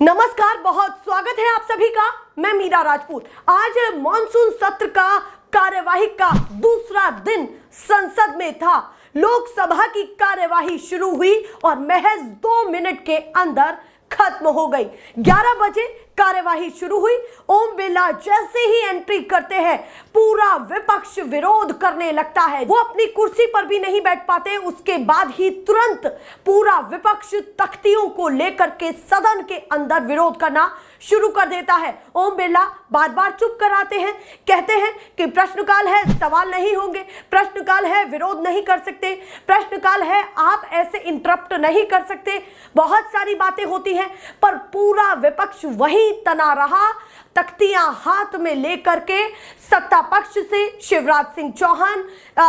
नमस्कार, बहुत स्वागत है आप सभी का। मैं मीरा राजपूत। आज मॉनसून सत्र का कार्यवाही का दूसरा दिन संसद में था। लोकसभा की कार्यवाही शुरू हुई और महज 2 मिनट के अंदर खत्म हो गई। 11 बजे कार्यवाही शुरू हुई। ओम बिरला जैसे ही एंट्री करते हैं, पूरा विपक्ष विरोध करने लगता है। वो अपनी कुर्सी पर भी नहीं बैठ पाते। उसके बाद ही तुरंत पूरा विपक्ष तख्तियों को लेकर के सदन के अंदर विरोध करना शुरू कर देता है। ओम बिरला बार बार चुप कराते हैं, कहते हैं कि प्रश्नकाल है, सवाल नहीं होंगे, प्रश्नकाल है, विरोध नहीं कर सकते, प्रश्नकाल है, आप ऐसे इंटरप्ट नहीं कर सकते। बहुत सारी बातें होती हैं, पर पूरा विपक्ष वही तना रहा, तख्तियां हाथ में लेकर के। सत्ता पक्ष से शिवराज सिंह चौहान,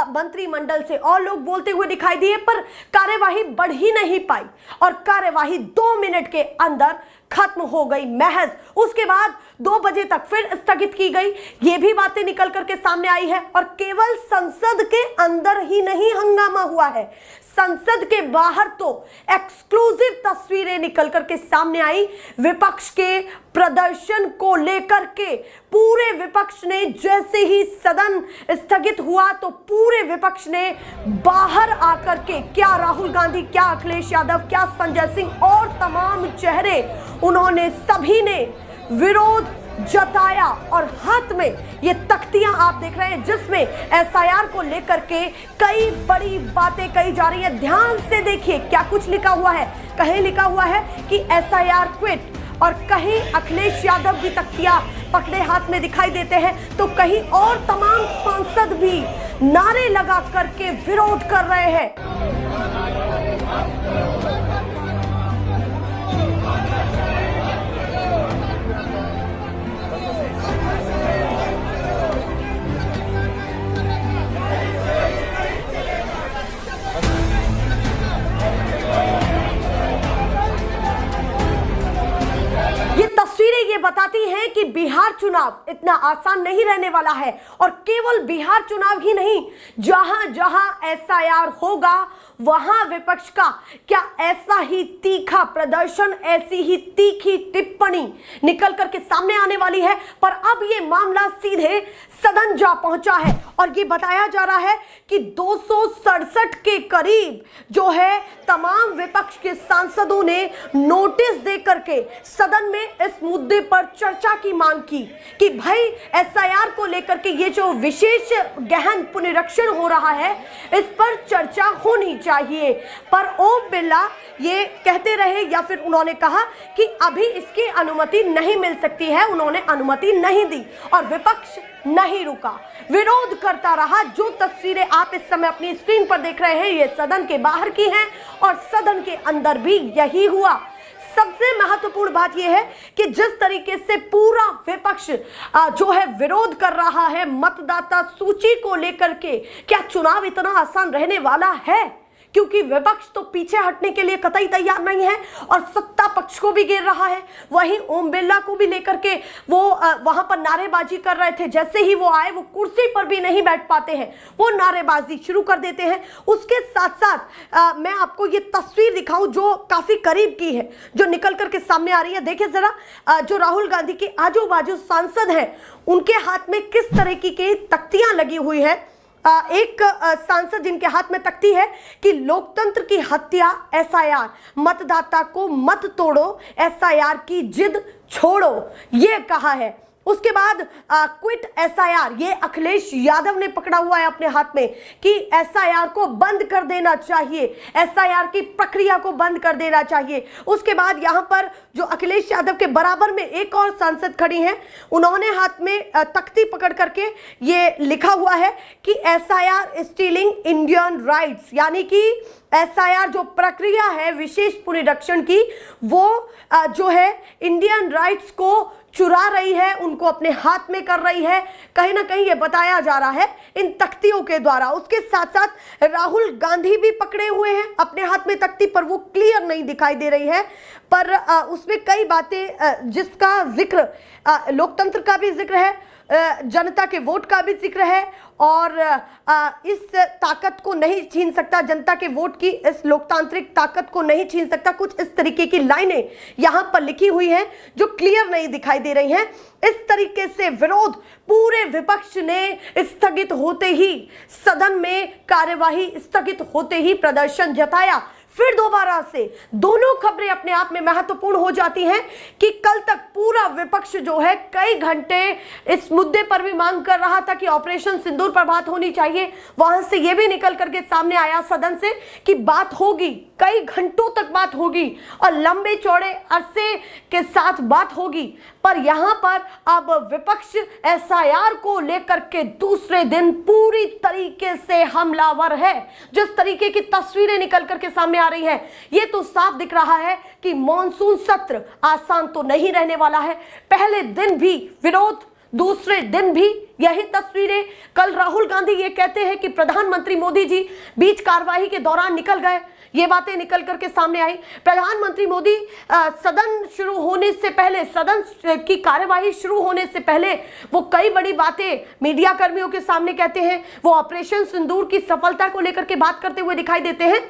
मंत्रिमंडल से और लोग बोलते हुए दिखाई दिए, पर कार्यवाही बढ़ ही नहीं पाई और कार्यवाही 2 मिनट के अंदर खत्म हो गई महज। उसके बाद 2 बजे तक फिर स्थगित की गई। ये भी बातें निकल करके सामने आई है। और केवल संसद के अंदर ही नहीं हंगामा हुआ है, संसद के बाहर तो एक्सक्लूसिव तस्वीरें निकल करके सामने आई। विपक्ष के प्रदर्शन को लेकर के पूरे विपक्ष ने, जैसे ही सदन स्थगित हुआ तो पूरे विपक्ष ने बाहर आकर के, क्या राहुल गांधी, क्या अखिलेश यादव, क्या संजय सिंह और तमाम चेहरे, उन्होंने सभी ने विरोध जताया। और हाथ में ये तख्तियां आप देख रहे हैं, जिसमें एसआईआर को लेकर के कई बड़ी बातें कही जा रही है। ध्यान से देखिए क्या कुछ लिखा हुआ है। कहीं लिखा हुआ है कि एसआईआर क्विट, और कहीं अखिलेश यादव भी तख्तियां पकड़े हाथ में दिखाई देते हैं, तो कहीं और तमाम सांसद भी नारे लगा करके विरोध कर रहे हैं। तस्वीरें ये बताती हैं कि बिहार चुनाव इतना आसान नहीं रहने वाला है। और केवल बिहार चुनाव ही नहीं, जहां जहां एसआईआर होगा वहां विपक्ष का क्या ऐसा ही तीखा प्रदर्शन, ऐसी ही तीखी टिप्पणी निकल करके सामने आने वाली है। पर अब ये मामला सीधे सदन जा पहुंचा है और ये बताया जा रहा है कि 267 के करीब जो है तमाम विपक्ष के सांसदों ने नोटिस दे करके सदन में इस मुद्दे पर चर्चा की मांग की कि भाई एसआईआर को लेकर के ये जो विशेष गहन पुनरीक्षण हो रहा है, इस पर चर्चा होनी चाहिए। पर ओम बिरला ये कहते रहे, या फिर उन्होंने कहा कि अभी इसकी अनुमति नहीं मिल सकती है, उन्होंने अनुमति नहीं दी और विपक्ष नहीं रुका, विरोध करता रहा। जो तस्वीरें आप इस समय अपनी स्क्रीन पर देख रहे हैं, ये सदन के बाहर की हैं और सदन के अंदर भी यही हुआ। सबसे महत्वपूर्ण बात यह है कि जिस तरीके से पूरा विपक्ष जो है विरोध कर रहा है मतदाता सूची को लेकर के, क्या चुनाव इतना आसान रहने वाला है? क्योंकि विपक्ष तो पीछे हटने के लिए कतई तैयार नहीं है और सत्ता पक्ष को भी घेर रहा है। वहीं ओम बिरला को भी लेकर के वो वहां पर नारेबाजी कर रहे थे। जैसे ही वो आए, वो कुर्सी पर भी नहीं बैठ पाते हैं, वो नारेबाजी शुरू कर देते हैं। उसके साथ साथ मैं आपको ये तस्वीर दिखाऊं जो काफी करीब की है, जो निकल करके सामने आ रही है। देखिए जरा, जो राहुल गांधी के आजू बाजू सांसद हैं, उनके हाथ में किस तरह की तख्तियां लगी हुई है। एक सांसद जिनके हाथ में तख्ती है कि लोकतंत्र की हत्या एसआईआर, मतदाता को मत तोड़ो, एसआईआर की जिद छोड़ो, ये कहा है। उसके बाद क्विट एसआईआर, ये अखिलेश यादव ने पकड़ा हुआ है अपने हाथ में कि एसआईआर को बंद कर देना चाहिए, एसआईआर की प्रक्रिया को बंद कर देना चाहिए। उसके बाद यहाँ पर जो अखिलेश यादव के बराबर में एक और सांसद खड़ी हैं, उन्होंने हाथ में तख्ती पकड़ करके ये लिखा हुआ है कि एसआईआर स्टीलिंग इंडियन राइट्स, यानी कि एसआईआर जो प्रक्रिया है विशेष पुनरीक्षण की, वो जो है इंडियन राइट्स को चुरा रही है, उनको अपने हाथ में कर रही है। कहीं ना कहीं ये बताया जा रहा है इन तख्तियों के द्वारा। उसके साथ साथ राहुल गांधी भी पकड़े हुए हैं अपने हाथ में तख्ती, पर वो क्लियर नहीं दिखाई दे रही है, पर उसमें कई बातें जिसका जिक्र लोकतंत्र का भी जिक्र है, जनता के वोट का भी जिक्र है और इस ताकत को नहीं छीन सकता, जनता के वोट की इस लोकतांत्रिक ताकत को नहीं छीन सकता। कुछ इस तरीके की लाइनें यहां पर लिखी हुई हैं जो क्लियर नहीं दिखाई दे रही हैं। इस तरीके से विरोध पूरे विपक्ष ने स्थगित होते ही, सदन में कार्यवाही स्थगित होते ही प्रदर्शन जताया। फिर दोबारा से दोनों खबरें अपने आप में महत्वपूर्ण हो जाती हैं कि कल तक पूरा विपक्ष जो है कई घंटे इस मुद्दे पर भी मांग कर रहा था कि ऑपरेशन सिंदूर पर बात होनी चाहिए। वहां से यह भी निकल करके सामने आया सदन से कि बात होगी, कई घंटों तक बात होगी और लंबे चौड़े अरसे के साथ बात होगी। पर यहां पर अब विपक्ष एसआईआर को लेकर के दूसरे दिन पूरी तरीके से हमलावर है। जिस तरीके की तस्वीरें निकल करके सामने आ रही है, ये तो साफ दिख रहा है कि मॉनसून सत्र आसान तो नहीं रहने वाला है। पहले दिन भी विरोध, दूसरे दिन भी यही तस्वीरें। कल राहुल गांधी ये कहते हैं कि प्रधानमंत्री मोदी जी बीच कार्यवाही के दौरान निकल गए, ये बातें निकल करके सामने आई। प्रधानमंत्री मोदी सदन शुरू होने से पहले, सदन की कार्यवाही शुरू होने से पहले वो कई बड़ी बातें मीडिया कर्मियों के सामने कहते हैं। वो ऑपरेशन सिंदूर की सफलता को लेकर के बात करते हुए दिखाई देते हैं।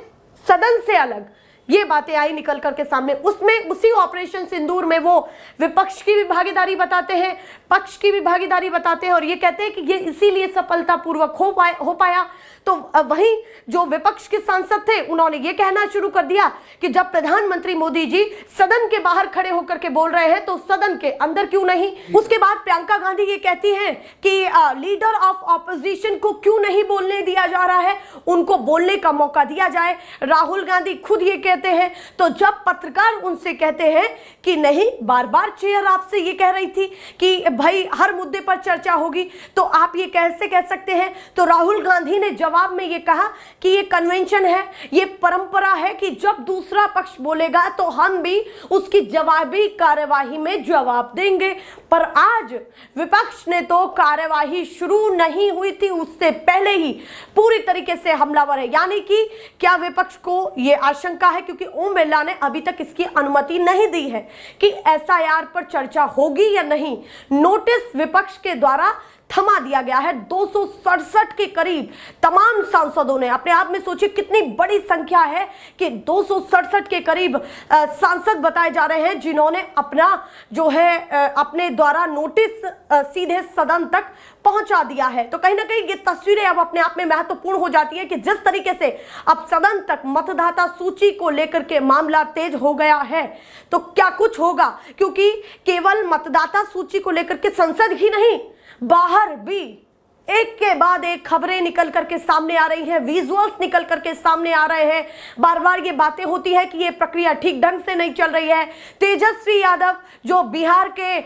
सदन से अलग ये बातें आई निकल करके सामने, उसमें उसी ऑपरेशन सिंदूर में वो विपक्ष की भी भागीदारी बताते हैं, पक्ष की भी भागीदारी बताते हैं और ये कहते हैं कि ये इसीलिए सफलतापूर्वक हो पाया। तो वहीं जो विपक्ष के सांसद थे उन्होंने ये कहना शुरू कर दिया कि जब प्रधानमंत्री मोदी जी सदन के बाहर खड़े होकर के बोल रहे हैं तो सदन के अंदर क्यों नहीं। उसके बाद प्रियंका गांधी ये कहती हैं कि लीडर ऑफ ऑपोजिशन को क्यों नहीं बोलने दिया जा रहा है, उनको बोलने का मौका दिया जाए। राहुल गांधी खुद ये कहते हैं। तो जब पत्रकार उनसे कहते हैं कि नहीं, बार बार चेयर आपसे ये कह रही थी कि भाई हर मुद्दे पर चर्चा होगी, तो आप ये कैसे कह सकते हैं। तो राहुल गांधी ने जवाब में ये कहा कि ये कन्वेंशन है, ये परंपरा है कि जब दूसरा पक्ष बोलेगा तो हम भी उसकी जवाबी कार्यवाही में जवाब देंगे। पर आज विपक्ष ने तो कार्यवाही शुरू नहीं हुई थी उससे पहले ही पूरी तरीके से हमलावर है। यानी कि क्या विपक्ष को ये आशंका है, क्योंकि ओम बिरला ने अभी तक इसकी अनुमति नहीं दी है कि एसआईआर पर चर्चा होगी या नहीं। नोटिस विपक्ष के द्वारा थमा दिया गया है। 267 के करीब तमाम सांसदों ने, अपने आप में सोचिए कितनी बड़ी संख्या है कि 267 के करीब सांसद बताए जा रहे हैं जिन्होंने अपना जो है अपने द्वारा नोटिस सीधे सदन तक पहुंचा दिया है। तो कहीं ना कहीं ये तस्वीरें अब अपने आप में महत्वपूर्ण हो जाती है कि जिस तरीके से अब सदन तक मतदाता सूची को लेकर के मामला तेज हो गया है तो क्या कुछ होगा, क्योंकि केवल मतदाता सूची को लेकर के संसद ही नहीं, बाहर भी एक के बाद एक खबरें निकल करके सामने आ रही हैं, विजुअल्स निकल करके सामने आ रहे हैं। बार बार ये बातें होती है कि ये प्रक्रिया ठीक ढंग से नहीं चल रही है। तेजस्वी यादव जो बिहार के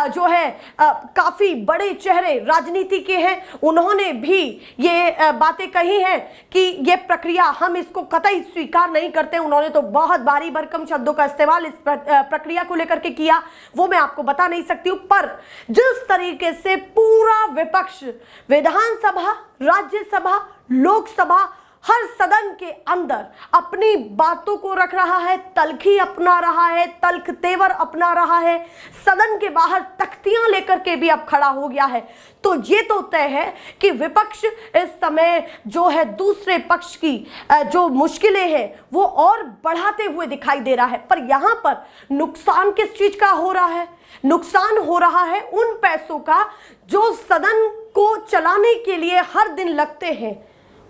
जो है काफी बड़े चेहरे राजनीति के हैं, उन्होंने भी ये बातें कही हैं कि ये प्रक्रिया हम इसको कतई स्वीकार नहीं करते। उन्होंने तो बहुत भारी भरकम शब्दों का इस्तेमाल इस प्रक्रिया को लेकर के किया, वो मैं आपको बता नहीं सकती हूं। पर जिस तरीके से पूरा विपक्ष विधानसभा, राज्यसभा, लोकसभा, हर सदन के अंदर अपनी बातों को रख रहा है, तल्खी अपना रहा है, तल्ख तेवर अपना रहा है, सदन के बाहर तख्तियां लेकर के भी अब खड़ा हो गया है, तो ये तो तय है कि विपक्ष इस समय जो है दूसरे पक्ष की जो मुश्किलें हैं वो और बढ़ाते हुए दिखाई दे रहा है। पर यहां पर नुकसान किस चीज का हो रहा है? नुकसान हो रहा है उन पैसों का जो सदन को चलाने के लिए हर दिन लगते हैं,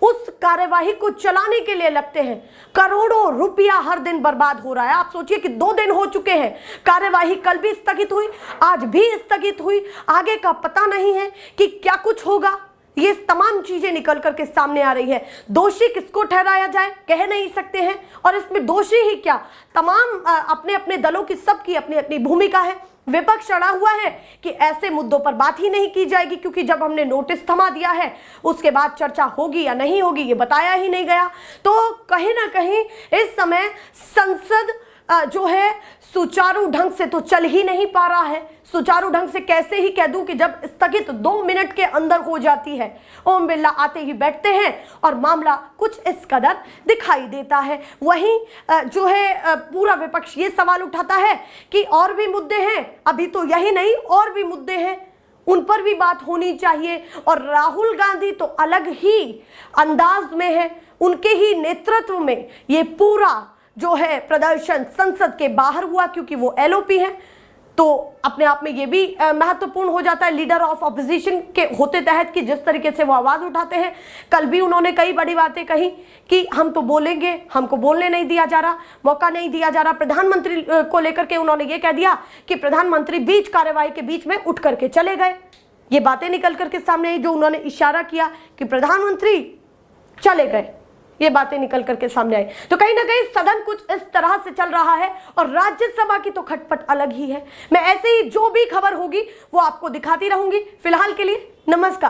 उस कार्यवाही को चलाने के लिए लगते हैं। करोड़ों रुपया हर दिन बर्बाद हो रहा है। आप सोचिए कि 2 दिन हो चुके हैं, कार्यवाही कल भी स्थगित हुई, आज भी स्थगित हुई, आगे का पता नहीं है कि क्या कुछ होगा। ये तमाम चीजें निकल करके सामने आ रही है। दोषी किसको ठहराया जाए कह नहीं सकते हैं, और इसमें दोषी ही क्या, तमाम अपने अपने दलों की, सबकी अपनी अपनी भूमिका है। विपक्ष अड़ा हुआ है कि ऐसे मुद्दों पर बात ही नहीं की जाएगी, क्योंकि जब हमने नोटिस थमा दिया है उसके बाद चर्चा होगी या नहीं होगी ये बताया ही नहीं गया। तो कहीं ना कहीं इस समय संसद जो है सुचारू ढंग से तो चल ही नहीं पा रहा है। सुचारू ढंग से कैसे ही कह दूं कि जब स्थगित 2 मिनट के अंदर हो जाती है, ओम बिरला आते ही बैठते हैं और मामला कुछ इस कदर दिखाई देता है। वहीं जो है पूरा विपक्ष ये सवाल उठाता है कि और भी मुद्दे हैं, अभी तो यही नहीं और भी मुद्दे हैं, उन पर भी बात होनी चाहिए। और राहुल गांधी तो अलग ही अंदाज में है, उनके ही नेतृत्व में ये पूरा जो है प्रदर्शन संसद के बाहर हुआ, क्योंकि वो एलओपी है। तो अपने आप में ये भी महत्वपूर्ण हो जाता है लीडर ऑफ ऑपोजिशन के होते तहत कि जिस तरीके से वो आवाज उठाते हैं। कल भी उन्होंने कई बड़ी बातें कही कि हम तो बोलेंगे, हमको बोलने नहीं दिया जा रहा, मौका नहीं दिया जा रहा। प्रधानमंत्री को लेकर के उन्होंने ये कह दिया कि प्रधानमंत्री बीच कार्यवाही के बीच में उठ करके चले गए। ये बातें निकल करके सामने आई, जो उन्होंने इशारा किया कि प्रधानमंत्री चले गए, ये बातें निकल करके सामने आई। तो कहीं ना कहीं सदन कुछ इस तरह से चल रहा है और राज्यसभा की तो खटपट अलग ही है। मैं ऐसे ही जो भी खबर होगी वो आपको दिखाती रहूंगी। फिलहाल के लिए नमस्कार।